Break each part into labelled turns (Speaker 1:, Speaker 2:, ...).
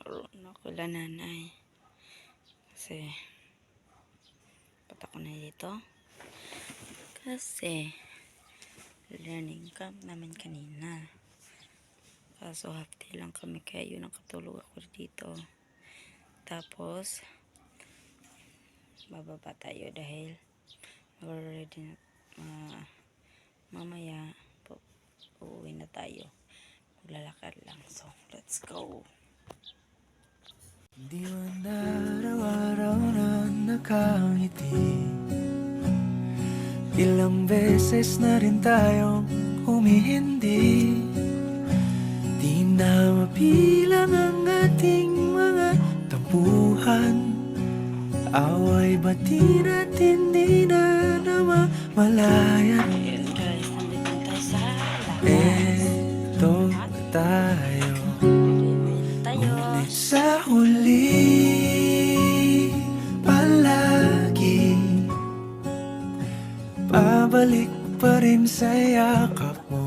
Speaker 1: Karoon ako la nanay. Kasi patak ko na dito. Kasi learning camp naman kanina. Kaso half day lang kami kaya yun ang katulog ako dito. Tapos bababa tayo dahil already na mamaya uuwi na tayo. Maglalakad lang. So let's go.
Speaker 2: Di man araw-araw na nakangiti. Ilang beses na rin tayong humihindi. Di na mapilang ang ating mga tampuhan. Away bati natin di na namamalayan.
Speaker 1: Ayun guys, nandito na tayo sa lahat.
Speaker 2: Eto tayo.
Speaker 1: Tayo.
Speaker 2: Sa huli palagi pabalik pa rin sa yakap mo.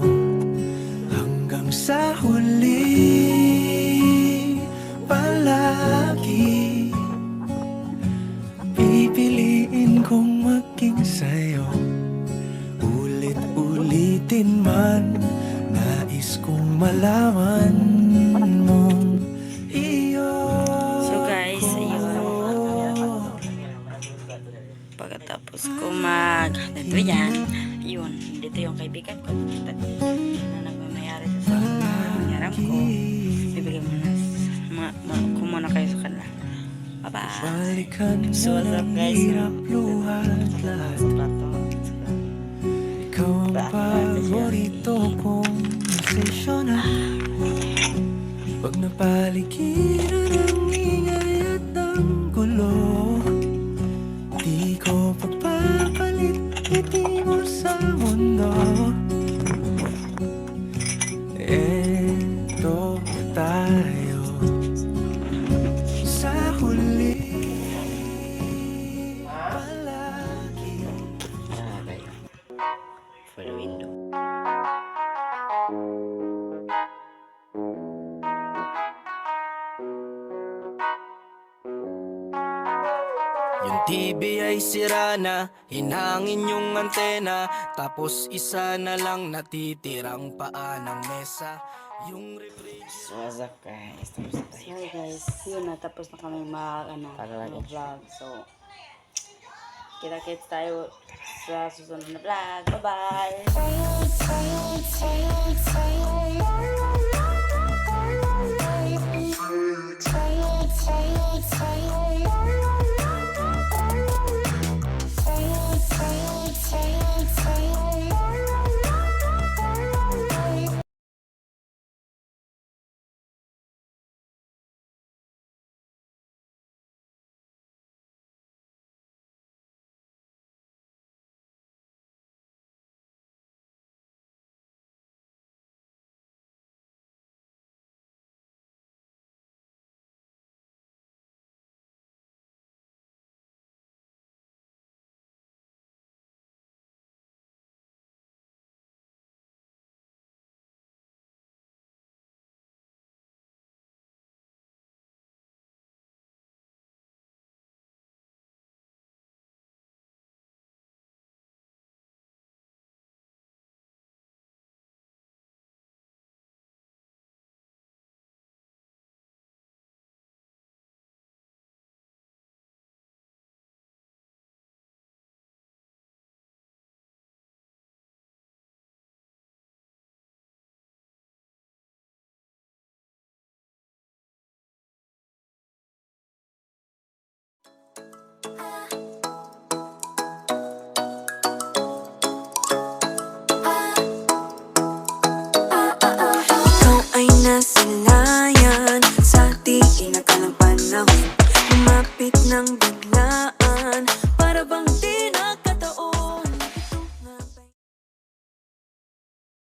Speaker 2: Hanggang sa huli palagi pipiliin kong maging sa'yo. Ulit-ulitin man nais kong malaman mong
Speaker 1: So guys, ayun. Pagkatapos ko dito yan, yun, dito yung kaibigan ko na nagmamayari sa nangyarang ko. Bibigyan ko muna kayo sa kanila. Bye-bye.
Speaker 2: balikan
Speaker 1: So
Speaker 2: mo
Speaker 1: what's up
Speaker 2: ng
Speaker 1: guys?
Speaker 2: hirap luhat lahat. Ikaw ang paborito kong sesyonan. Pag napaligiran ng ingay at ng gulo, di ko pagpapalit ngiti mo sa mundo. Eto tayo sa huli palagi.
Speaker 1: For the window.
Speaker 2: Yung TV ay sira na, hinangin yung antena, tapos isa na lang natitirang paa ng mesa. Yung
Speaker 1: So what's up guys? Tapos na tayo. So guys, yun na. Tapos na kami mag-vlog. So, kita-kits tayo sa susunod na vlog. Bye-bye!